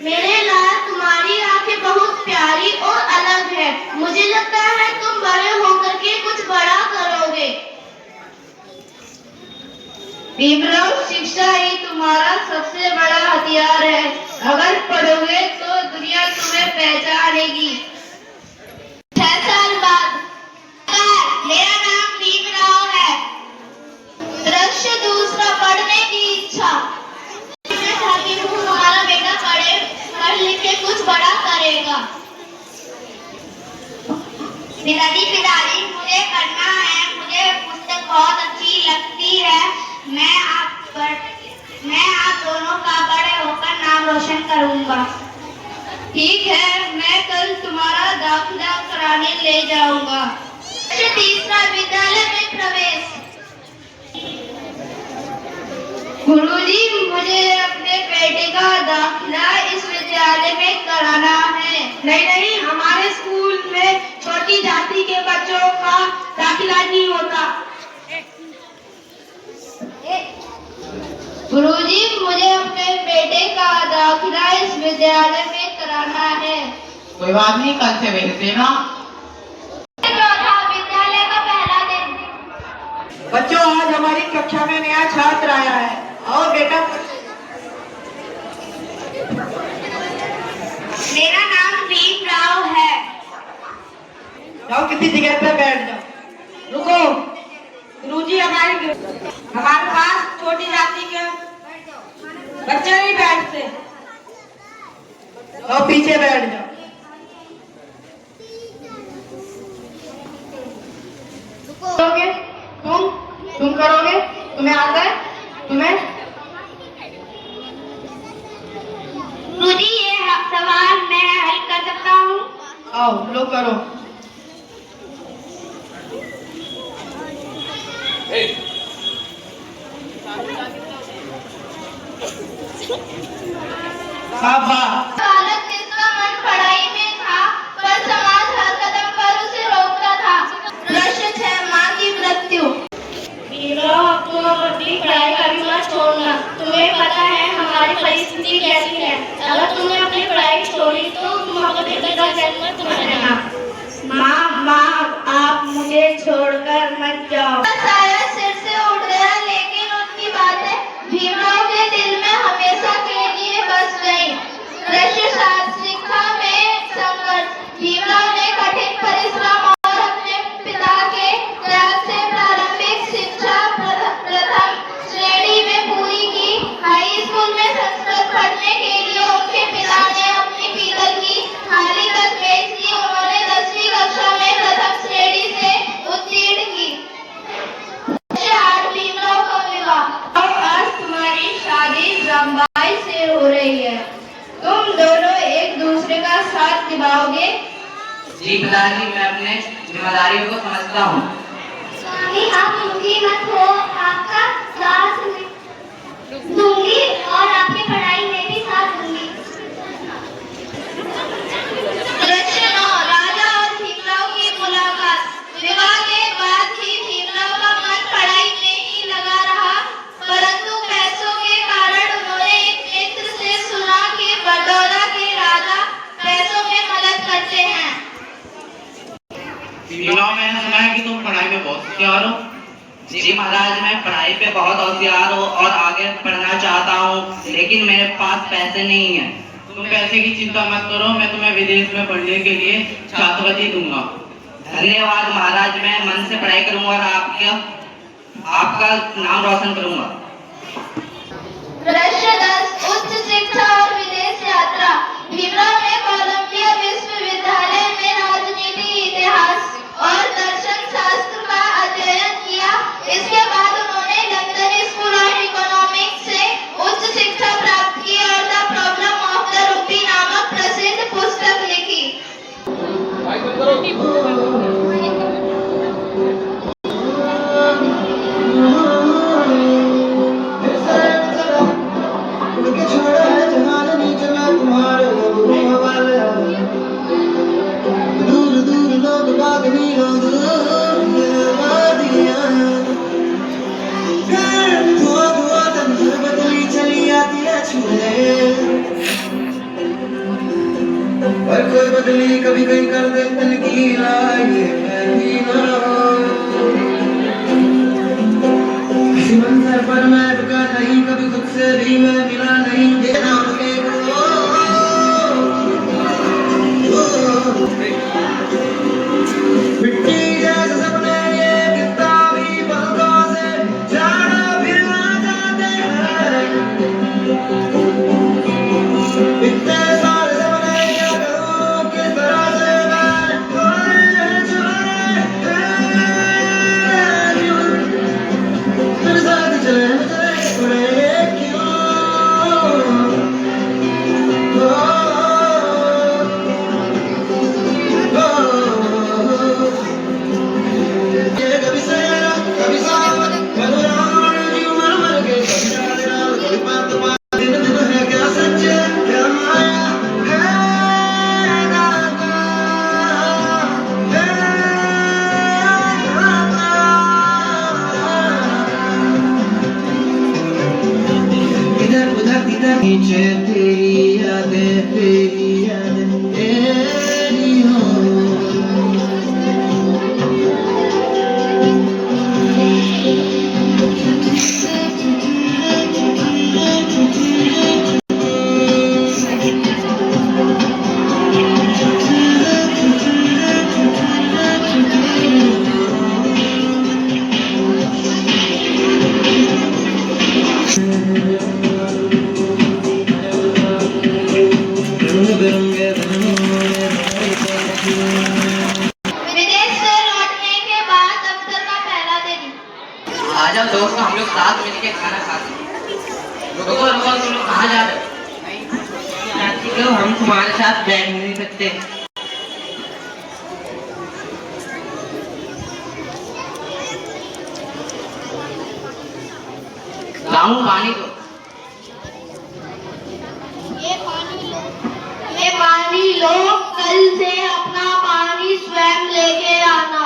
मेरे लाल तुम्हारी आंखें बहुत प्यारी और अलग है। मुझे लगता है तुम बड़े होकर के कुछ बड़ा करोगे। भीमराव, शिक्षा ही तुम्हारा सबसे बड़ा हथियार है। अगर पढ़ोगे तो दुनिया तुम्हें पहचानेगी। 6 साल बाद मेरा नाम भीमराव है। दृश्य दूसरा, पढ़ने की इच्छा। मैं चाहती हूँ हमारा बेटा पढ़ लिख के कुछ बड़ा करेगा। पिताजी मुझे पढ़ना है। मुझे पुस्तक बहुत अच्छी लगती है। मैं आप दोनों का बड़े होकर नाम रोशन करूंगा। ठीक है, मैं कल तुम्हारा दाखिला कराने ले जाऊंगा। तीसरा, विद्यालय में प्रवेश। गुरुजी, मुझे अपने बेटे का दाखिला इस विद्यालय में कराना है। नहीं, हमारे स्कूल में छोटी जाति के बच्चों का दाखिला नहीं होता। गुरुजी, मुझे अपने बेटे का दाखिला इस विद्यालय में कराना है। कोई बात नहीं, कल से भेज देना। विद्यालय का पहला दिन। बच्चों, आज हमारी कक्षा में नया छात्र आया है। आओ बेटा। मेरा नाम भीमराव है। जाओ किसी जगह पे बैठ जाओ। रुको, गुरुजी, हमारे पास छोटी जाति के बच्चे नहीं बैठते। जाओ पीछे बैठ जाओ। करोगे तुम करोगे? तुम्हें आता है? तुम्हें? गुरुजी, ये सवाल मैं हल कर सकता हूँ। आओ लो करो। बालक जिसका मन पढ़ाई में था, पर समाज हर कदम पर उसे रोकता था। प्रश्न 6, माँ की मृत्यु। अब तुम अपनी पढ़ाई का भी मत छोड़ना। तुम्हें पता है हमारी परिस्थिति कैसी है। अगर तुमने अपनी पढ़ाई छोड़ी तो तुम अपने पिता का जन्म मत लेना। माँ, आप मुझे छोड़कर मत जाओ। साया सिर से उठ गया, लेकिन उनकी बातें भीमराव के दिल में हमेशा के लिए बस गई। दृश्य 7, शिक्षा में संघर्ष। भीमराव ने कठिन परिश्रम और अपने पिता के त्याग से प्रारंभिक शिक्षा प्रथम श्रेणी में पूरी की। हाई स्कूल में संस्कृत पढ़ने के लिए उनके पिता ने अपनी पीतल की थाली तक बेच दी। उन्होंने 10वीं कक्षा में प्रथम श्रेणी से उत्तीर्ण की। 8, भीमराव का विवाह। आज तुम्हारी शादी रंबाई से हो रही है। तुम दोनों एक दूसरे का साथ निभाओगे? जी पिताजी, मैं अपने जिम्मेदारियों को समझता हूँ। स्वामी, आप दुखी मत हो। आपका साथ दूंगी और आपकी पढ़ाई में भी साथ दूंगी। दृश्य 9, राजा और भीमराव की मुलाकात। विवाह के बाद ही भीमराव का मन पढ़ाई में ही लगा रहा, परंतु पैसों के कारण उन्होंने एक मित्र से सुना कि बड़ौदा के राजा पैसों में मदद करते हैं। भीमराव, मैंने सुना है कि तुम पढ़ाई में बहुत होशियार हो। जी महाराज, मैं पढ़ाई पे बहुत होशियार हूँ और आगे पढ़ना चाहता हूँ, लेकिन मेरे पास पैसे नहीं है। तुम पैसे की चिंता मत करो, मैं तुम्हें विदेश में पढ़ने के लिए छात्रवृत्ति दूंगा। धन्यवाद महाराज, मैं मन से पढ़ाई करूंगा और आपका नाम रोशन करूंगा। दृश्य 10, उच्च शिक्षा और विदेश यात्रा। भीमराव ने कोलंबिया विश्वविद्यालय में राजनीति, इतिहास और दर्शन शास्त्र का अध्ययन किया। इसके बाद उन्होंने लंदन स्कूल ऑफ इकोनॉमिक्स से उच्च शिक्षा प्राप्त की और the problem of the rupee नामक प्रसिद्ध पुस्तक लिखी। और कोई बदली कभी कहीं कर दे तनकीला, ये मैं भी ना हूँ। किसी मंजर पर मैं रुका नहीं, कभी खुद से भी मैं मिला नहीं, ये नाम के मिट्टी जैसे सपने ये किताबी पलकों से जाना फिर ना जाते हैं। इतने सारे सपने क्या करूं, किस तरह से मैं खोए छुए क्यों मेरे साथ चले उड़े क्यों। ये कभी सैरा कभी सावन मधुराण जीव मर मर के कभी डाल डाल कभी पात पात दिन दिन है क्या सच क्या माया है दाता है दाता। इधर उधर इधर नीचे तेरी यादें तेरी हो। विदेश से लौटने के बाद दफ्तर का पहला दिन। आ जाओ दोस्तों, हम लोग साथ मिलके खाना खाते हैं। रुको रुको, तुम लोग कहाँ जा रहे हो? हम तुम्हारे साथ बैठ नहीं सकते। लाऊं पानी दो। ये पानी लो, कल से अपना पानी स्वयं लेके आना।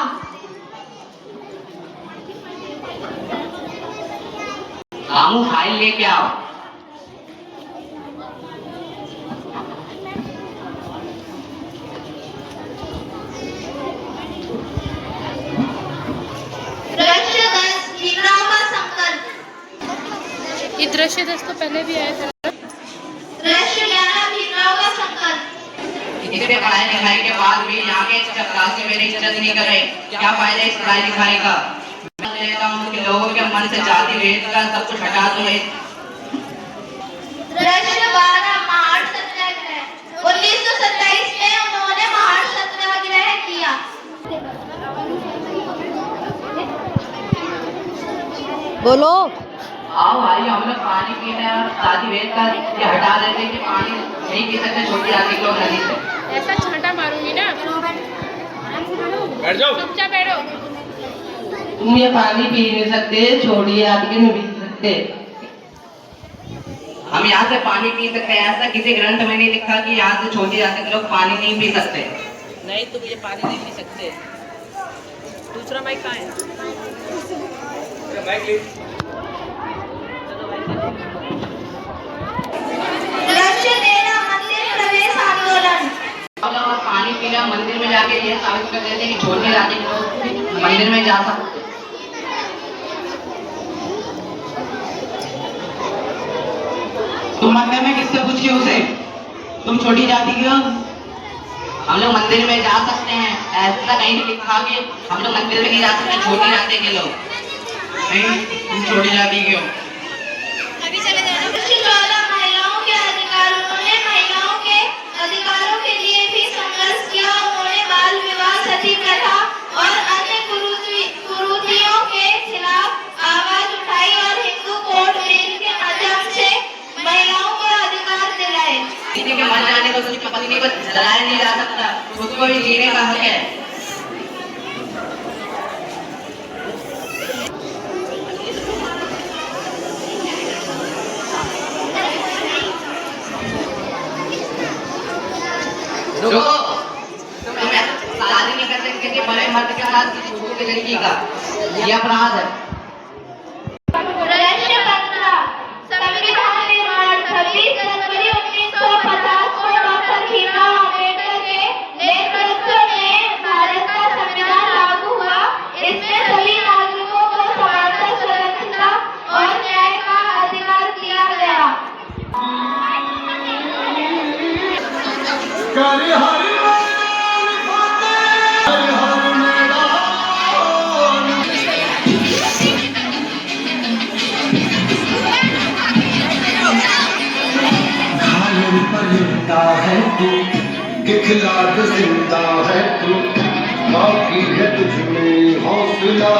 लाऊं फाइल लेके आओ। दृश्य 10 भीमराव का संकल्प। ये दृश्य 10 तो पहले भी आया था। दृश्य 11 भीमराव का संकल्प। इतने पढ़ाई लिखाई के बाद भी यहाँ के चपरासी मेरी इज्जत नहीं कर रहे, क्या फायदा इस पढ़ाई लिखाई का? मैं लेता हूँ कि लोगों के मन से जाति भेद का सब कुछ हटा दूं। दृश्य 12 महान सत्याग्रह। 1927 में उन्होंने महान सत्याग्रह किया। बोलो। आओ भाई, हम लोग पानी पी रहे हैं और जाति भेद का ये हटा देते कि पानी नहीं पी सकते छोटी जाति के लोग नदी से। ऐसा छांटा मारूंगी ना। बैठ जाओ, चुपचाप बैठो। तुम ये पानी पी नहीं सकते, छोटी जाति के नहीं पी सकते। हम यहाँ से पानी पी सकते हैं, ऐसा किसी ग्रंथ में नहीं लिखा कि यहाँ से छोटी जाति के लोग पानी नहीं पी सकते। नहीं, तुम ये पानी नहीं पी सकते। दूसरा माइक कहाँ है? दृश्य 13 मंदिर प्रवेश आंदोलन। हम लोग पानी पी रहे मंदिर में जाके ये साबित कर देते हैं कि छोटी जाति के लोग मंदिर में जा सकते। तुम मंदिर में किससे पूछी उसे? तुम छोटी जाति के हो? हम लोग मंदिर में जा सकते हैं, ऐसा नहीं लिखा कि हम लोग मंदिर में नहीं जा सकते छोटी जाति के लोग। नहीं, तुम छोटी जाति के हो। दृश्य 14 महिलाओं के अधिकार। उन्होंने महिलाओं के अधिकारों के लिए भी संघर्ष किया। उन्होंने बाल विवाह, सती प्रथा और अन्य कुरीतियों के खिलाफ आवाज उठाई और हिंदू कोड बिल के माध्यम से महिलाओं को अधिकार दिलाए। किसी के मर जाने पर उसकी पत्नी को जलाया नहीं जा सकता, उसको भी जीने का हक है। रुको, तुम ऐसा शादी नहीं कर सकते कि बड़े मर्द के साथ किसी छोटी लड़की का, ये अपराध है। दृश्य 15 संविधान निर्माण। 26 जनवरी 1950 को डॉक्टर भीमराव अम्बेडकर कर हर मैदान फतेह, कर हर मैदान। घायल परिंदा है तू, खिलखिलात जिंदा है तू, बाकी है तुझमें हौसला।